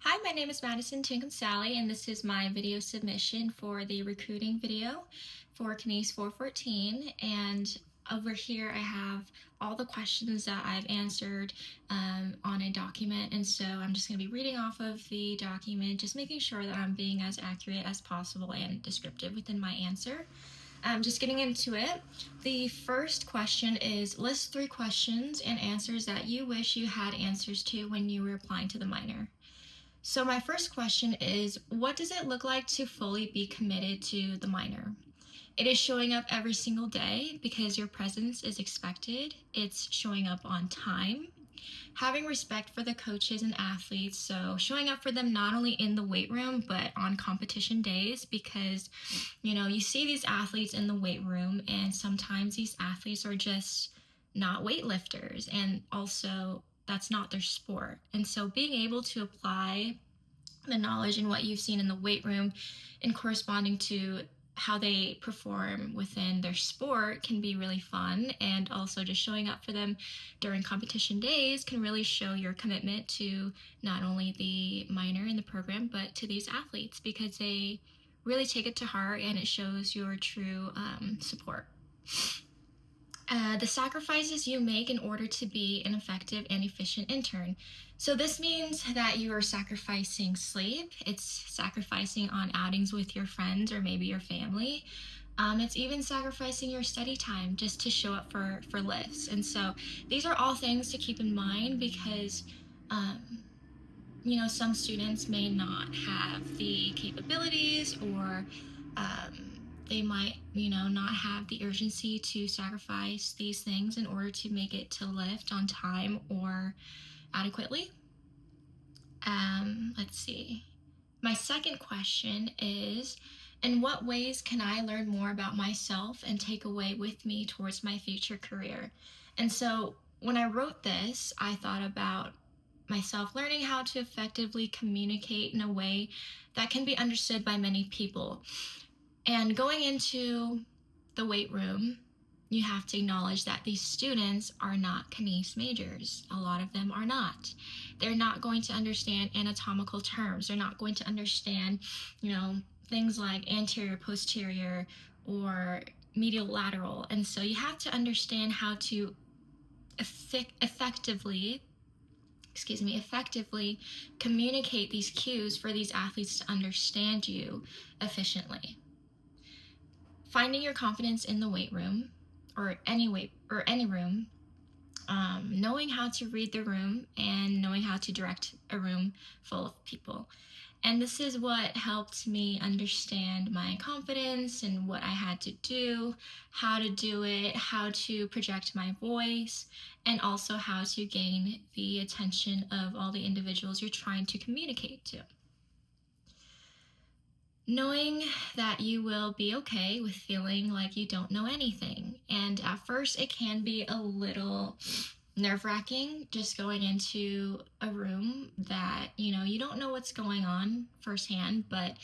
Hi, my name is Madison Tinkham-Sally, and this is my video submission for the recruiting video for KINES 414. And over here I have all the questions that I've answered on a document, and so I'm just going to be reading off of the document, just making sure that I'm being as accurate as possible and descriptive within my answer. Just getting into it. The first question is, list 3 questions and answers that you wish you had answers to when you were applying to the minor. So my first question is, what does it look like to fully be committed to the minor? It is showing up every single day because your presence is expected. It's showing up on time. Having respect for the coaches and athletes, so showing up for them not only in the weight room but on competition days, because you see these athletes in the weight room and sometimes these athletes are just not weightlifters, and also that's not their sport. And so being able to apply the knowledge and what you've seen in the weight room and corresponding to how they perform within their sport can be really fun. And also just showing up for them during competition days can really show your commitment to not only the minor in the program but to these athletes, because they really take it to heart and it shows your true support. The sacrifices you make in order to be an effective and efficient intern. So this means that you are sacrificing sleep. It's sacrificing on outings with your friends or maybe your family. It's even sacrificing your study time just to show up for lifts. And so these are all things to keep in mind, because some students may not have the capabilities, or they might, not have the urgency to sacrifice these things in order to make it to lift on time or adequately. Let's see. My second question is, in what ways can I learn more about myself and take away with me towards my future career? And so when I wrote this, I thought about myself learning how to effectively communicate in a way that can be understood by many people. And going into the weight room, you have to acknowledge that these students are not KINES majors. A lot of them are not. They're not going to understand anatomical terms. They're not going to understand, things like anterior, posterior, or medial, lateral. And so you have to understand how to effectively communicate these cues for these athletes to understand you efficiently. Finding your confidence in the weight room, or any room, knowing how to read the room and knowing how to direct a room full of people. And this is what helped me understand my confidence and what I had to do, how to do it, how to project my voice, and also how to gain the attention of all the individuals you're trying to communicate to. Knowing that you will be okay with feeling like you don't know anything. And at first it can be a little nerve-wracking just going into a room that, you don't know what's going on firsthand, but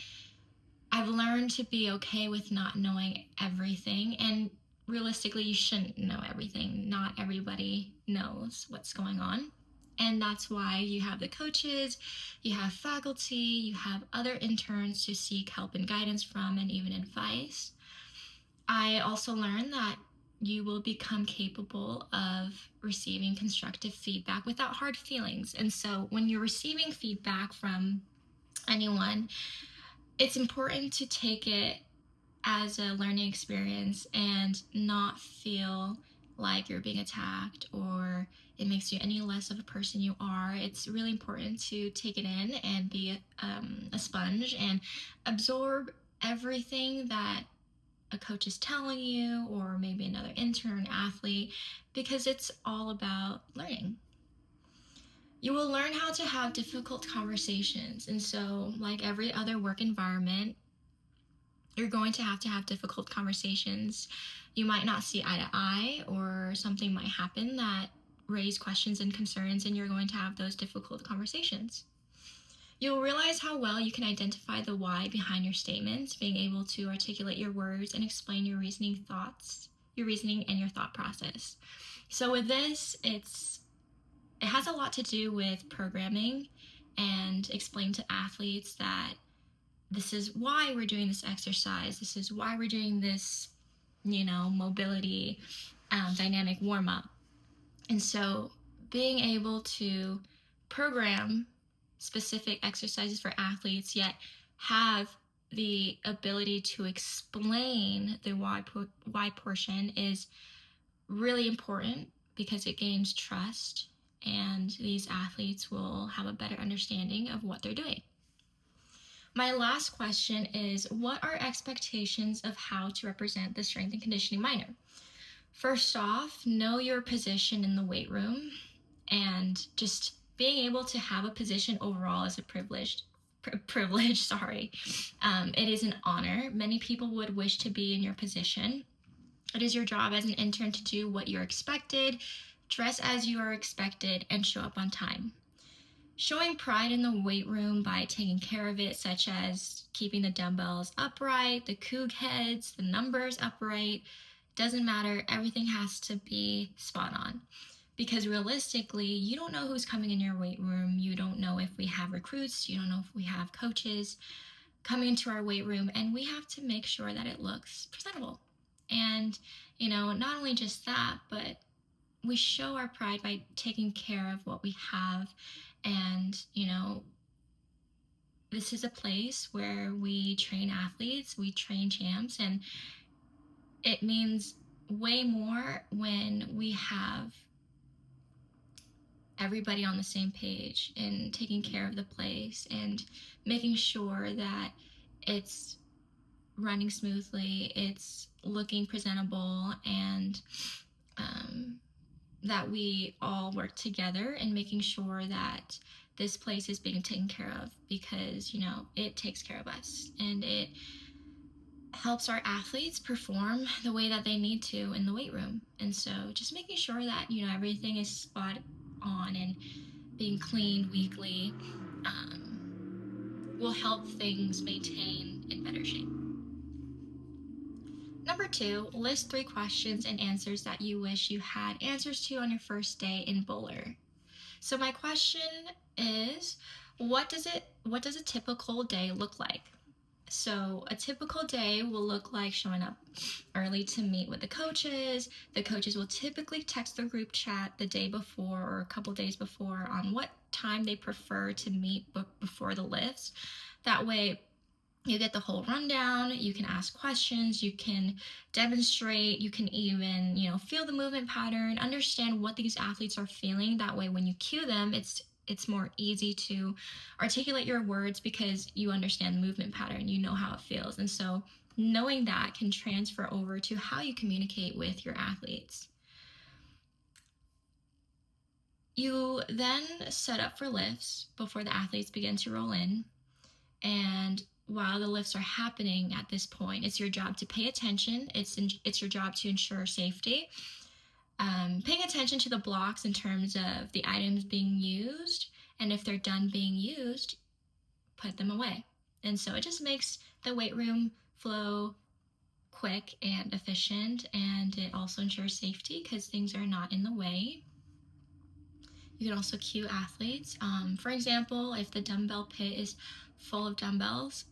I've learned to be okay with not knowing everything. And realistically, you shouldn't know everything. Not everybody knows what's going on. And that's why you have the coaches, you have faculty, you have other interns to seek help and guidance from, and even advice. I also learned that you will become capable of receiving constructive feedback without hard feelings. And so when you're receiving feedback from anyone, it's important to take it as a learning experience and not feel like you're being attacked or it makes you any less of a person you are. It's really important to take it in and be a sponge and absorb everything that a coach is telling you, or maybe another intern, athlete, because it's all about learning. You will learn how to have difficult conversations. And so, like every other work environment, you're going to have difficult conversations. You might not see eye to eye, or something might happen that raise questions and concerns, and you're going to have those difficult conversations. You'll realize how well you can identify the why behind your statements, being able to articulate your words and explain your reasoning and your thought process. So with this, it has a lot to do with programming and explain to athletes that this is why we're doing this exercise. This is why we're doing this, mobility dynamic warm up. And so being able to program specific exercises for athletes, yet have the ability to explain the why portion is really important, because it gains trust and these athletes will have a better understanding of what they're doing. My last question is, what are expectations of how to represent the strength and conditioning minor? First off, know your position in the weight room, and just being able to have a position overall is a privilege. It is an honor. Many people would wish to be in your position. It is your job as an intern to do what you're expected, dress as you are expected, and show up on time. Showing pride in the weight room by taking care of it, such as keeping the dumbbells upright, the Coog heads, the numbers upright, doesn't matter. Everything has to be spot on. Because realistically, you don't know who's coming in your weight room. You don't know if we have recruits. You don't know if we have coaches coming into our weight room. And we have to make sure that it looks presentable. And, not only just that, but we show our pride by taking care of what we have. And, this is a place where we train athletes, we train champs, and it means way more when we have everybody on the same page and taking care of the place and making sure that it's running smoothly, it's looking presentable, and that we all work together in making sure that this place is being taken care of, because, it takes care of us and it helps our athletes perform the way that they need to in the weight room. And so just making sure that, everything is spot on and being cleaned weekly will help things maintain in better shape. Number 2, list 3 questions and answers that you wish you had answers to on your first day in Bowler. So my question is, what does a typical day look like? So a typical day will look like showing up early to meet with the coaches. The coaches will typically text the group chat the day before or a couple days before on what time they prefer to meet before the lifts. That way you get the whole rundown, you can ask questions, you can demonstrate, you can even, feel the movement pattern, understand what these athletes are feeling. That way when you cue them, it's more easy to articulate your words because you understand the movement pattern, you know how it feels. And so knowing that can transfer over to how you communicate with your athletes. You then set up for lifts before the athletes begin to roll in. And while the lifts are happening at this point, it's your job to pay attention. It's your job to ensure safety. Paying attention to the blocks in terms of the items being used, and if they're done being used, put them away. And so it just makes the weight room flow quick and efficient, and it also ensures safety because things are not in the way. You can also cue athletes. For example, if the dumbbell pit is full of dumbbells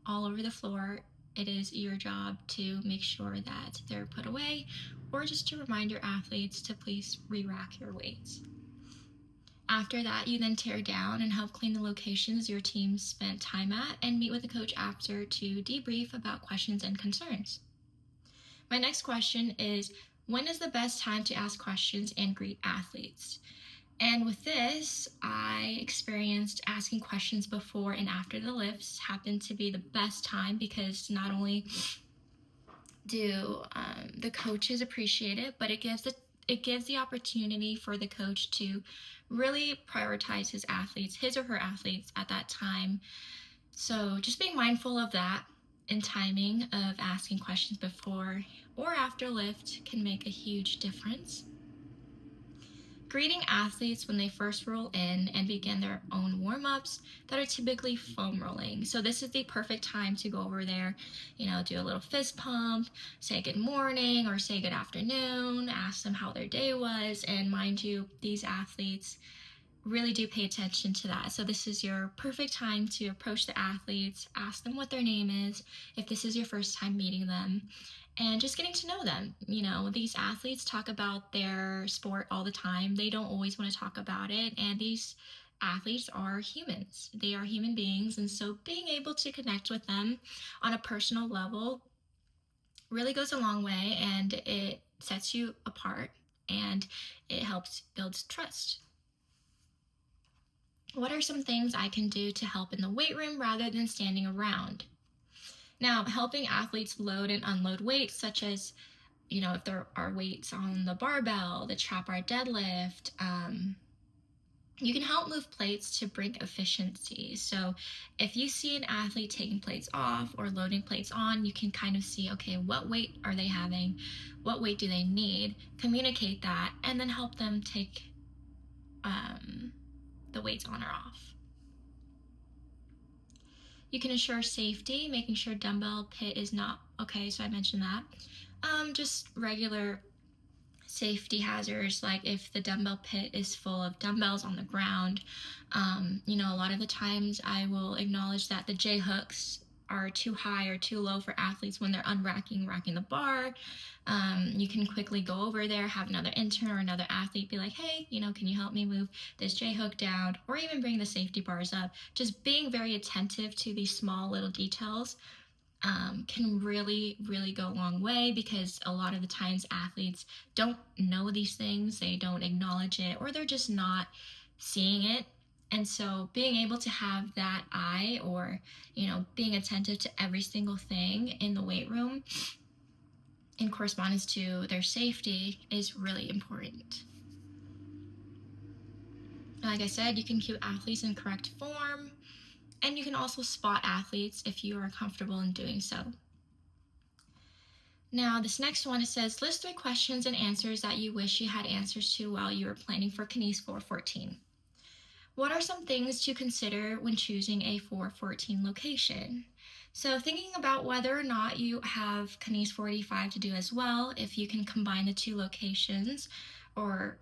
all over the floor, it is your job to make sure that they're put away, or just to remind your athletes to please re-rack your weights. After that, you then tear down and help clean the locations your team spent time at, and meet with the coach after to debrief about questions and concerns. My next question is, when is the best time to ask questions and greet athletes? And with this, I experienced asking questions before and after the lifts happened to be the best time, because not only do the coaches appreciate it, but it gives the opportunity for the coach to really prioritize his or her athletes at that time. So just being mindful of that and timing of asking questions before or after lift can make a huge difference. Greeting athletes when they first roll in and begin their own warm-ups that are typically foam rolling. So this is the perfect time to go over there, do a little fist pump, say good morning or say good afternoon, ask them how their day was. And mind you, these athletes really do pay attention to that. So this is your perfect time to approach the athletes, ask them what their name is, if this is your first time meeting them, and just getting to know them. You know, these athletes talk about their sport all the time. They don't always want to talk about it, and these athletes are humans. They are human beings, and so being able to connect with them on a personal level really goes a long way, and it sets you apart, and it helps build trust. What are some things I can do to help in the weight room rather than standing around? Now, helping athletes load and unload weights, such as, you know, if there are weights on the barbell, the trap bar deadlift, you can help move plates to bring efficiency. So if you see an athlete taking plates off or loading plates on, you can kind of see, okay, what weight are they having? What weight do they need? Communicate that, and then help them take the weights on or off. You can ensure safety, making sure dumbbell pit is not, okay, so I mentioned that. Just regular safety hazards, like if the dumbbell pit is full of dumbbells on the ground. You know, a lot of the times I will acknowledge that the J hooks are too high or too low for athletes when they're racking the bar. You can quickly go over there, have another intern or another athlete be like, hey, you know, can you help me move this J hook down, or even bring the safety bars up. Just being very attentive to these small little details can really, really go a long way, because a lot of the times athletes don't know these things, they don't acknowledge it, or they're just not seeing it. And so being able to have that eye, or, you know, being attentive to every single thing in the weight room in correspondence to their safety is really important. Like I said, you can cue athletes in correct form, and you can also spot athletes if you are comfortable in doing so. Now, this next one, it says, list 3 questions and answers that you wish you had answers to while you were planning for KINES 414. What are some things to consider when choosing a 414 location? So thinking about whether or not you have KINES 485 to do as well, if you can combine the 2 locations or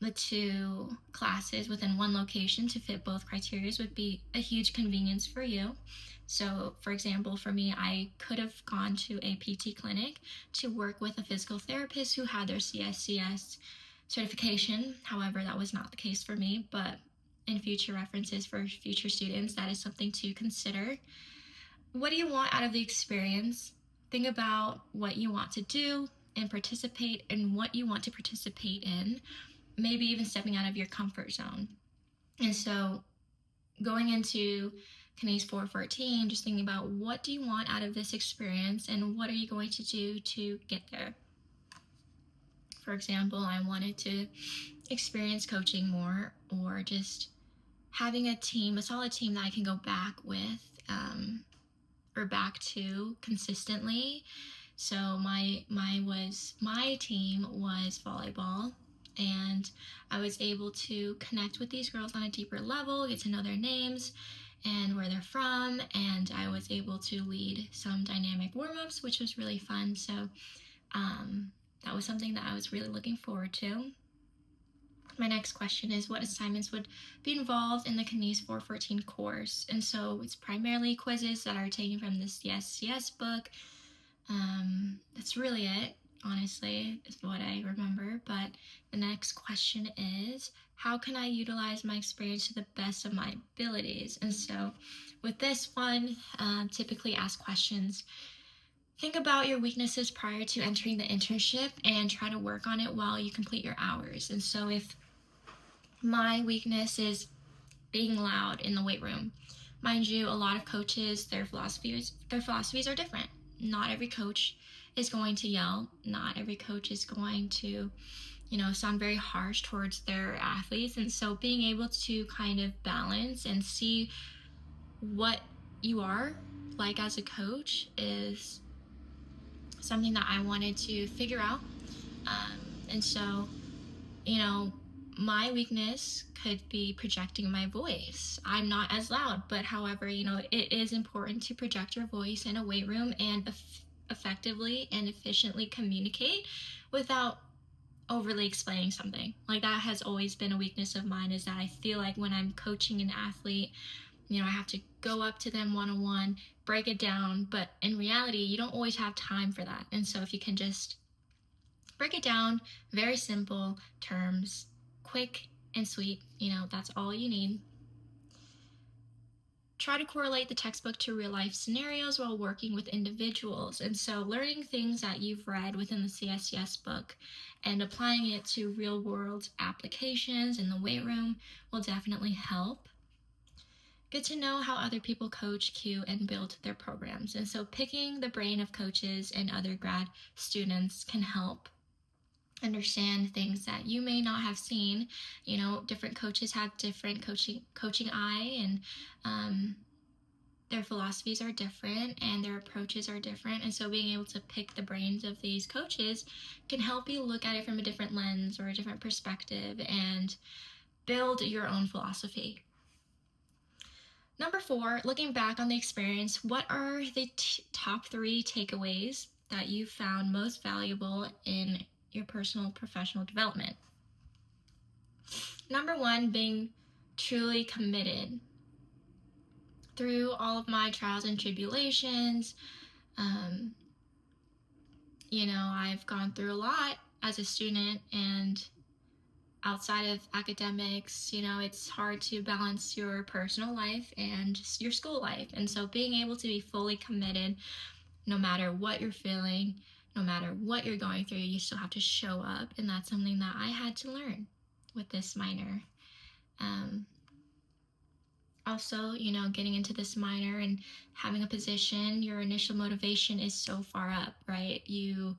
the 2 classes within one location to fit both criteria would be a huge convenience for you. So for example, for me, I could have gone to a PT clinic to work with a physical therapist who had their CSCS certification. However, that was not the case for me, but in future references for future students, that is something to consider. What do you want out of the experience? Think about what you want to do and participate in what you want to participate in, maybe even stepping out of your comfort zone. And so going into KINES 414, just thinking about what do you want out of this experience and what are you going to do to get there. For example, I wanted to experience coaching more, or just having a team, a solid team that I can go back with, or back to consistently. So my team was volleyball, and I was able to connect with these girls on a deeper level, get to know their names and where they're from, and I was able to lead some dynamic warm-ups, which was really fun. So that was something that I was really looking forward to. My next question is, what assignments would be involved in the KINES 414 course? And so it's primarily quizzes that are taken from this CSCS book. That's really it, honestly, is what I remember. But the next question is, how can I utilize my experience to the best of my abilities? And so with this one, typically ask questions. Think about your weaknesses prior to entering the internship and try to work on it while you complete your hours. And so if my weakness is being loud in the weight room, mind you, a lot of coaches, their philosophies are different. Not every coach is going to yell. Not every coach is going to, sound very harsh towards their athletes. And so being able to kind of balance and see what you are like as a coach is something that I wanted to figure out. And so, my weakness could be projecting my voice. I'm not as loud, but however, it is important to project your voice in a weight room and effectively and efficiently communicate without overly explaining something. Like, that has always been a weakness of mine, is that I feel like when I'm coaching an athlete, I have to go up to them one-on-one, break it down, but in reality, you don't always have time for that. And so if you can just break it down, very simple terms, quick and sweet, that's all you need. Try to correlate the textbook to real life scenarios while working with individuals. And so learning things that you've read within the CSCS book and applying it to real world applications in the weight room will definitely help. Get to know how other people coach, cue, and build their programs. And so picking the brain of coaches and other grad students can help understand things that you may not have seen. Different coaches have different coaching eye, and their philosophies are different and their approaches are different. And so being able to pick the brains of these coaches can help you look at it from a different lens or a different perspective and build your own philosophy. Number 4, looking back on the experience, what are the top 3 takeaways that you found most valuable in your personal professional development? Number 1, being truly committed. Through all of my trials and tribulations, I've gone through a lot as a student, and outside of academics, it's hard to balance your personal life and your school life. And so being able to be fully committed, no matter what you're feeling, no matter what you're going through, you still have to show up. And that's something that I had to learn with this minor. Also, getting into this minor and having a position, your initial motivation is so far up, right? You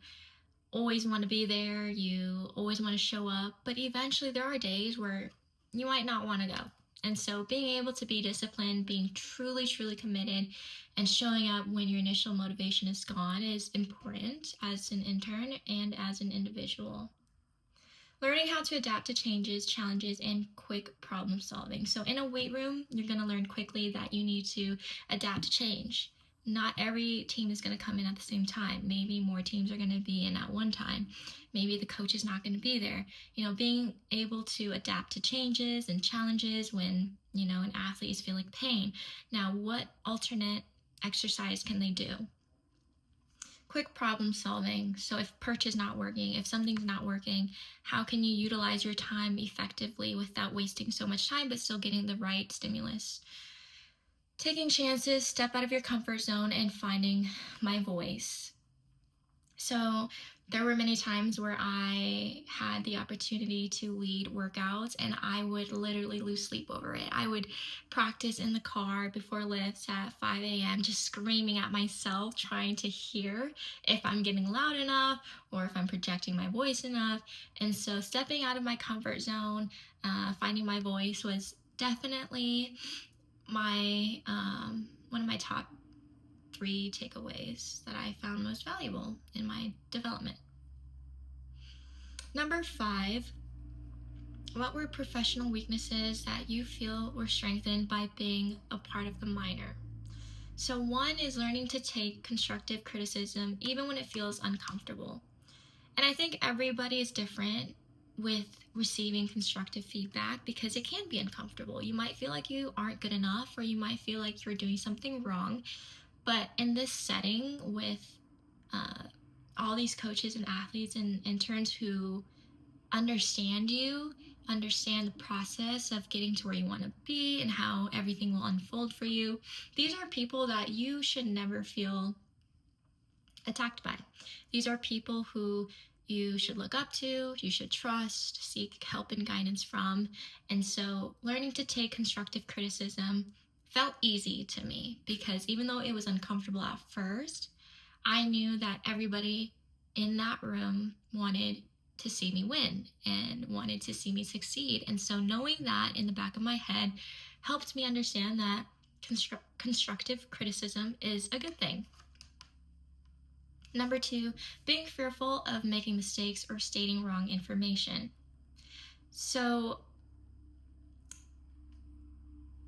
always want to be there, you always want to show up, but eventually there are days where you might not want to go. And so being able to be disciplined, being truly, truly committed, and showing up when your initial motivation is gone is important as an intern and as an individual. Learning how to adapt to changes, challenges, and quick problem solving. So in a weight room, you're going to learn quickly that you need to adapt to change. Not every team is going to come in at the same time. Maybe more teams are going to be in at one time. Maybe the coach is not going to be there. Being able to adapt to changes and challenges when, an athlete is feeling pain. Now, what alternate exercise can they do? Quick problem solving. So if perch is not working, if something's not working, how can you utilize your time effectively without wasting so much time but still getting the right stimulus? Taking chances, step out of your comfort zone, and finding my voice. So there were many times where I had the opportunity to lead workouts and I would literally lose sleep over it. I would practice in the car before lifts at 5 a.m. just screaming at myself, trying to hear if I'm getting loud enough or if I'm projecting my voice enough. And so stepping out of my comfort zone, finding my voice was definitely my one of my top 3 takeaways that I found most valuable in my development. Number 5, what were professional weaknesses that you feel were strengthened by being a part of the minor? So 1 is learning to take constructive criticism even when it feels uncomfortable. And I think everybody is different with receiving constructive feedback because it can be uncomfortable. You might feel like you aren't good enough, or you might feel like you're doing something wrong. But in this setting with all these coaches and athletes and interns who understand you, understand the process of getting to where you want to be and how everything will unfold for you, these are people that you should never feel attacked by. These are people who you should look up to, you should trust, seek help and guidance from. And so learning to take constructive criticism felt easy to me because even though it was uncomfortable at first, I knew that everybody in that room wanted to see me win and wanted to see me succeed. And so knowing that in the back of my head helped me understand that constructive criticism is a good thing. Number 2, being fearful of making mistakes or stating wrong information. So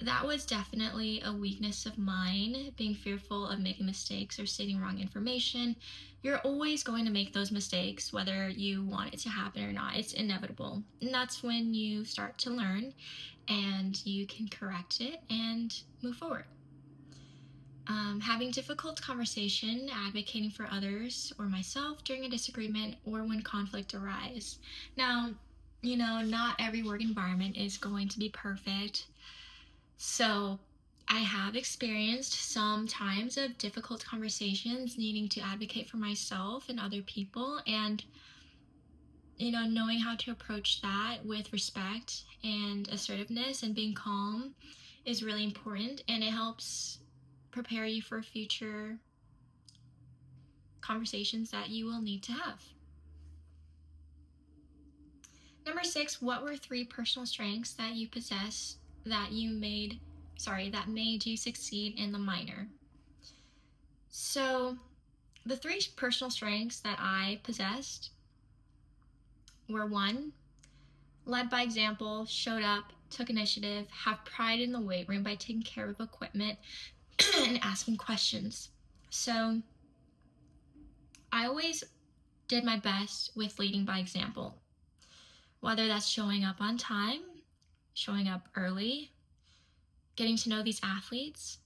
that was definitely a weakness of mine, being fearful of making mistakes or stating wrong information. You're always going to make those mistakes, whether you want it to happen or not. It's inevitable. And that's when you start to learn and you can correct it and move forward. Having difficult conversation, advocating for others or myself during a disagreement or when conflict arises. Now, not every work environment is going to be perfect. So I have experienced some times of difficult conversations, needing to advocate for myself and other people, and knowing how to approach that with respect and assertiveness and being calm is really important, and it helps prepare you for future conversations that you will need to have. Number 6, what were 3 personal strengths that you possess that made you succeed in the minor? So the 3 personal strengths that I possessed were: 1, led by example, showed up, took initiative, have pride in the weight room by taking care of equipment and asking questions. So I always did my best with leading by example, whether that's showing up on time, showing up early, getting to know these athletes,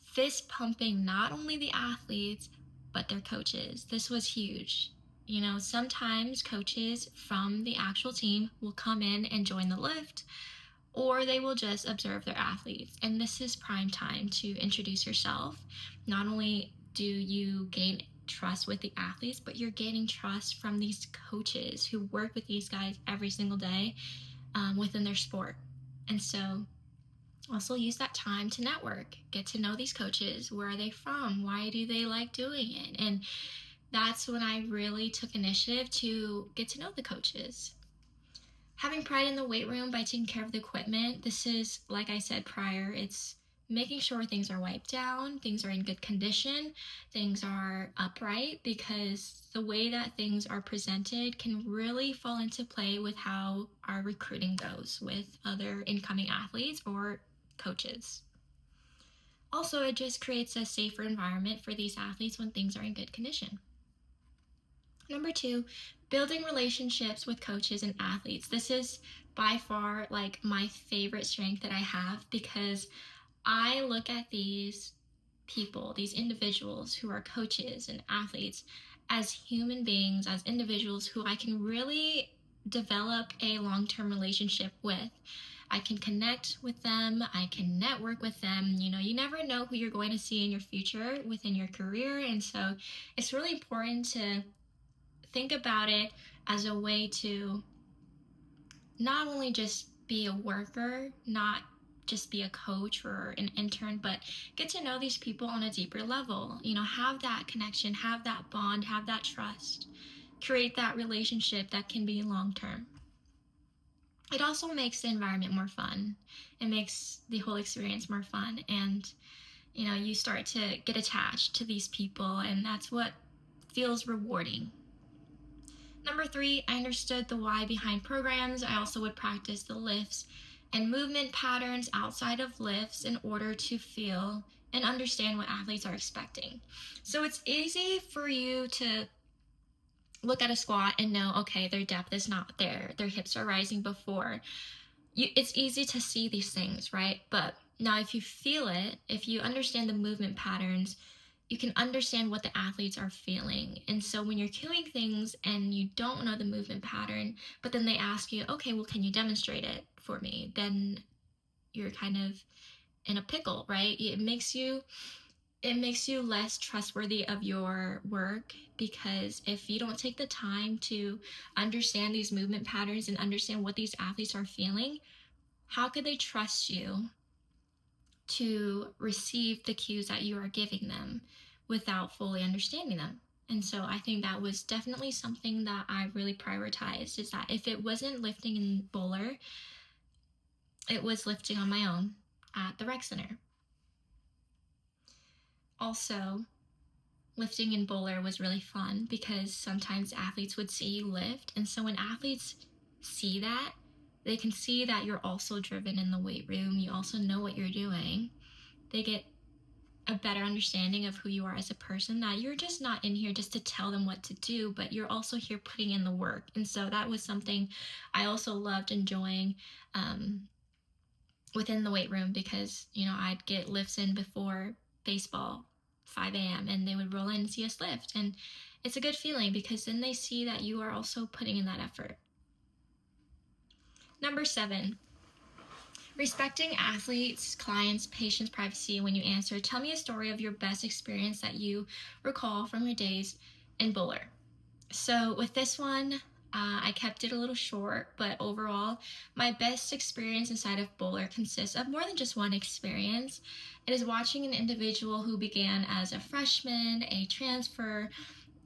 fist pumping not only the athletes, but their coaches. This was huge. Sometimes coaches from the actual team will come in and join the lift, or they will just observe their athletes. And this is prime time to introduce yourself. Not only do you gain trust with the athletes, but you're gaining trust from these coaches who work with these guys every single day within their sport. And so also use that time to network, get to know these coaches. Where are they from? Why do they like doing it? And that's when I really took initiative to get to know the coaches. Having pride in the weight room by taking care of the equipment. This is, like I said prior, it's making sure things are wiped down, things are in good condition, things are upright, because the way that things are presented can really fall into play with how our recruiting goes with other incoming athletes or coaches. Also, it just creates a safer environment for these athletes when things are in good condition. Number 2, building relationships with coaches and athletes. This is by far my favorite strength that I have, because I look at these people, these individuals who are coaches and athletes, as human beings, as individuals who I can really develop a long-term relationship with. I can connect with them. I can network with them. You never know who you're going to see in your future within your career. And so it's really important to think about it as a way to not only just be a worker, not just be a coach or an intern, but get to know these people on a deeper level. Have that connection, have that bond, have that trust, create that relationship that can be long-term. It also makes the environment more fun. It makes the whole experience more fun, and you start to get attached to these people, and that's what feels rewarding. Number 3, I understood the why behind programs. I also would practice the lifts and movement patterns outside of lifts in order to feel and understand what athletes are expecting. So it's easy for you to look at a squat and know, okay, their depth is not there, their hips are rising before. It's easy to see these things, right? But now if you feel it, if you understand the movement patterns, you can understand what the athletes are feeling. And so when you're cueing things and you don't know the movement pattern, but then they ask you, okay, well, can you demonstrate it for me? Then you're kind of in a pickle, right? It makes you less trustworthy of your work, because if you don't take the time to understand these movement patterns and understand what these athletes are feeling, how could they trust you to receive the cues that you are giving them without fully understanding them? And so I think that was definitely something that I really prioritized, is that if it wasn't lifting in bowler, it was lifting on my own at the rec center. Also, lifting in bowler was really fun because sometimes athletes would see you lift. And so when athletes see that, they can see that you're also driven in the weight room. You also know what you're doing. They get a better understanding of who you are as a person, that you're just not in here just to tell them what to do, but you're also here putting in the work. And so that was something I also loved enjoying within the weight room, because, I'd get lifts in before baseball, 5 a.m., and they would roll in and see us lift. And it's a good feeling because then they see that you are also putting in that effort. Number 7, respecting athletes, clients, patients' privacy when you answer. Tell me a story of your best experience that you recall from your days in Buller. So with this one, I kept it a little short, but overall, my best experience inside of Buller consists of more than just one experience. It is watching an individual who began as a freshman, a transfer,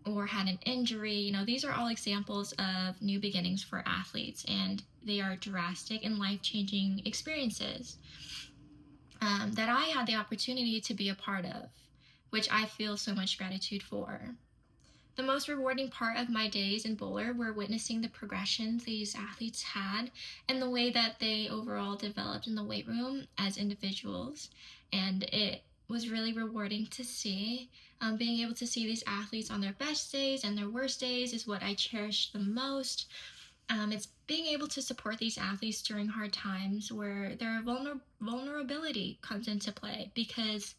or had an injury. These are all examples of new beginnings for athletes, and they are drastic and life-changing experiences that I had the opportunity to be a part of, which I feel so much gratitude for. The most rewarding part of my days in Buller were witnessing the progression these athletes had and the way that they overall developed in the weight room as individuals. And it was really rewarding to see. Being able to see these athletes on their best days and their worst days is what I cherish the most. It's being able to support these athletes during hard times where their vulnerability comes into play, because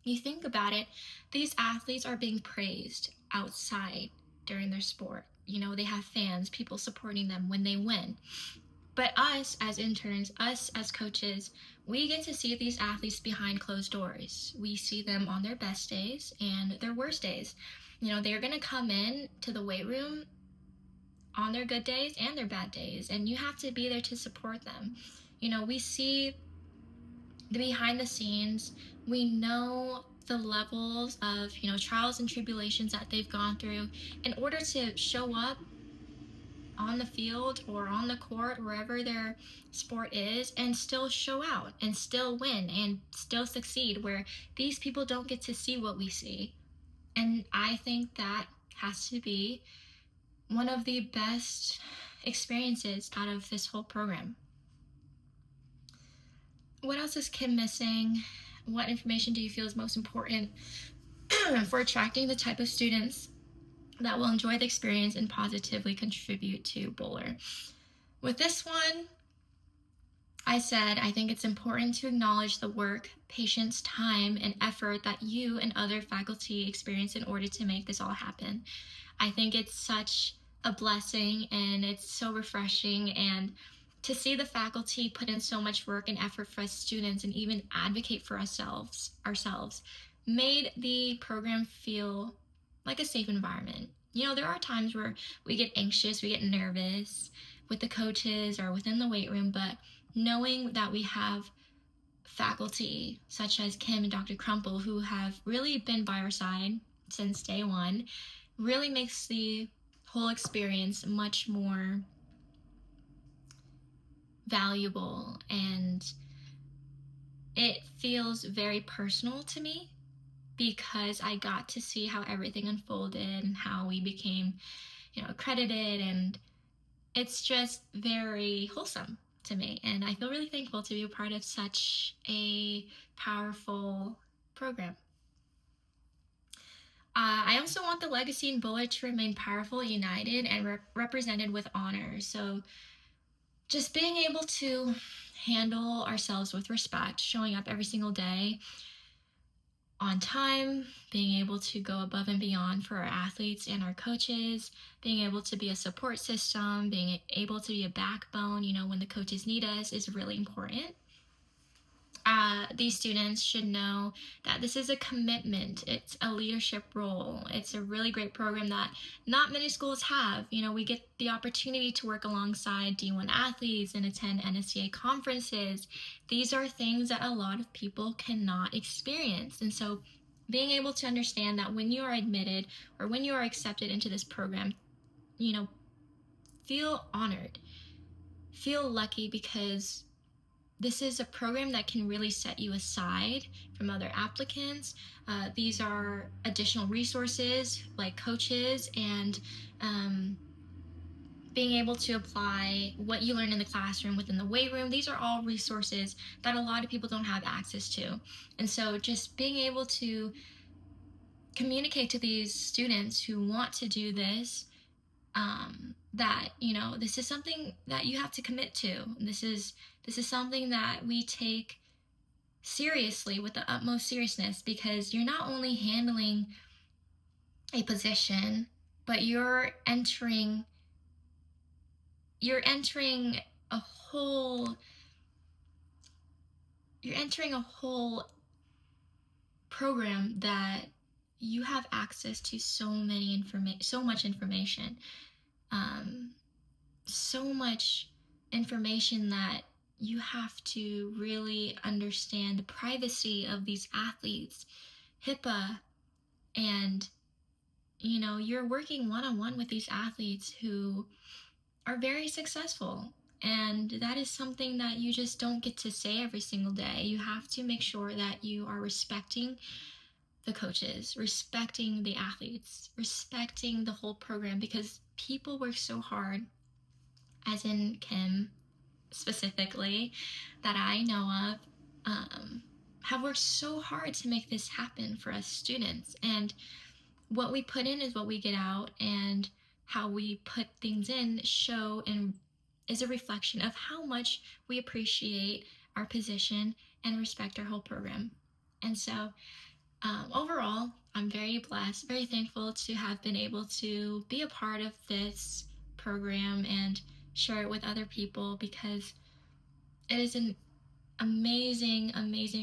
you think about it, these athletes are being praised outside during their sport. They have fans, people supporting them when they win. But us as interns, us as coaches, we get to see these athletes behind closed doors. We see them on their best days and their worst days. They're going to come in to the weight room on their good days and their bad days, and you have to be there to support them. We see the behind the scenes. We know the levels of, trials and tribulations that they've gone through in order to show up on the field or on the court, wherever their sport is, and still show out and still win and still succeed, where these people don't get to see what we see. And I think that has to be one of the best experiences out of this whole program. What else is Kim missing? What information do you feel is most important for attracting the type of students that will enjoy the experience and positively contribute to Buller? With this one, I said, I think it's important to acknowledge the work, patience, time, and effort that you and other faculty experience in order to make this all happen. I think it's such a blessing, and it's so refreshing, and to see the faculty put in so much work and effort for us students and even advocate for ourselves made the program feel like a safe environment. There are times where we get anxious, we get nervous with the coaches or within the weight room, but knowing that we have faculty such as Kim and Dr. Crumple, who have really been by our side since day one, really makes the whole experience much more valuable, and it feels very personal to me because I got to see how everything unfolded and how we became, accredited, and it's just very wholesome to me, and I feel really thankful to be a part of such a powerful program. I also want the legacy in Buller to remain powerful, united, and represented with honor. So just being able to handle ourselves with respect, showing up every single day on time, being able to go above and beyond for our athletes and our coaches, being able to be a support system, being able to be a backbone, when the coaches need us, is really important. These students should know that this is a commitment. It's a leadership role. It's a really great program that not many schools have. We get the opportunity to work alongside D1 athletes and attend NSCA conferences. These are things that a lot of people cannot experience. And so being able to understand that when you are admitted or when you are accepted into this program, feel honored, feel lucky, because this is a program that can really set you aside from other applicants. These are additional resources like coaches and being able to apply what you learn in the classroom within the weight room. These are all resources that a lot of people don't have access to. And so just being able to communicate to these students who want to do this, that, you know, this is something that you have to commit to. This is something that we take seriously with the utmost seriousness, because you're not only handling a position, but you're entering a whole program that you have access to so much information, um, so much information that you have to really understand the privacy of these athletes, HIPAA, and, you know, you're working one-on-one with these athletes who are very successful. And that is something that you just don't get to say every single day. You have to make sure that you are respecting the coaches, respecting the athletes, respecting the whole program, because people work so hard, as in Kim specifically, that I know of, have worked so hard to make this happen for us students. And what we put in is what we get out, and how we put things in show and is a reflection of how much we appreciate our position and respect our whole program. And so overall, I'm very blessed, very thankful to have been able to be a part of this program and share it with other people, because it is an amazing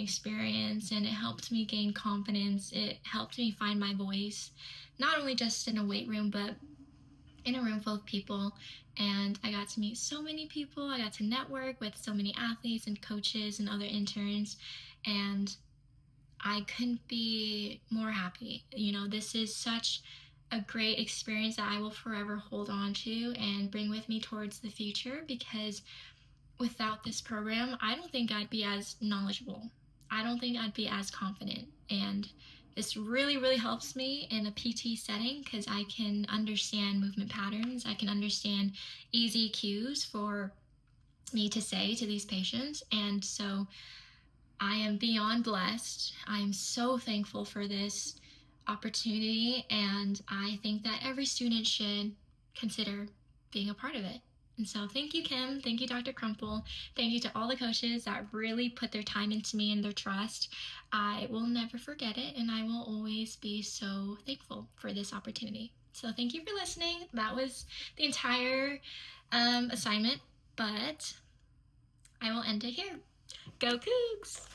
experience, and it helped me gain confidence. It helped me find my voice, not only just in a weight room, but in a room full of people. And I got to meet so many people. I got to network with so many athletes and coaches and other interns, and I couldn't be more happy. You know, this is such a great experience that I will forever hold on to and bring with me towards the future, because without this program, I don't think I'd be as knowledgeable. I don't think I'd be as confident. And this really helps me in a PT setting, because I can understand movement patterns. I can understand easy cues for me to say to these patients. And so I am beyond blessed. I'm so thankful for this opportunity, and I think that every student should consider being a part of it. And so thank you, Kim. Thank you, Dr. Crumple. Thank you to all the coaches that really put their time into me and their trust. I will never forget it, and I will always be so thankful for this opportunity. So thank you for listening. That was the entire assignment, but I will end it here. Go Cougs!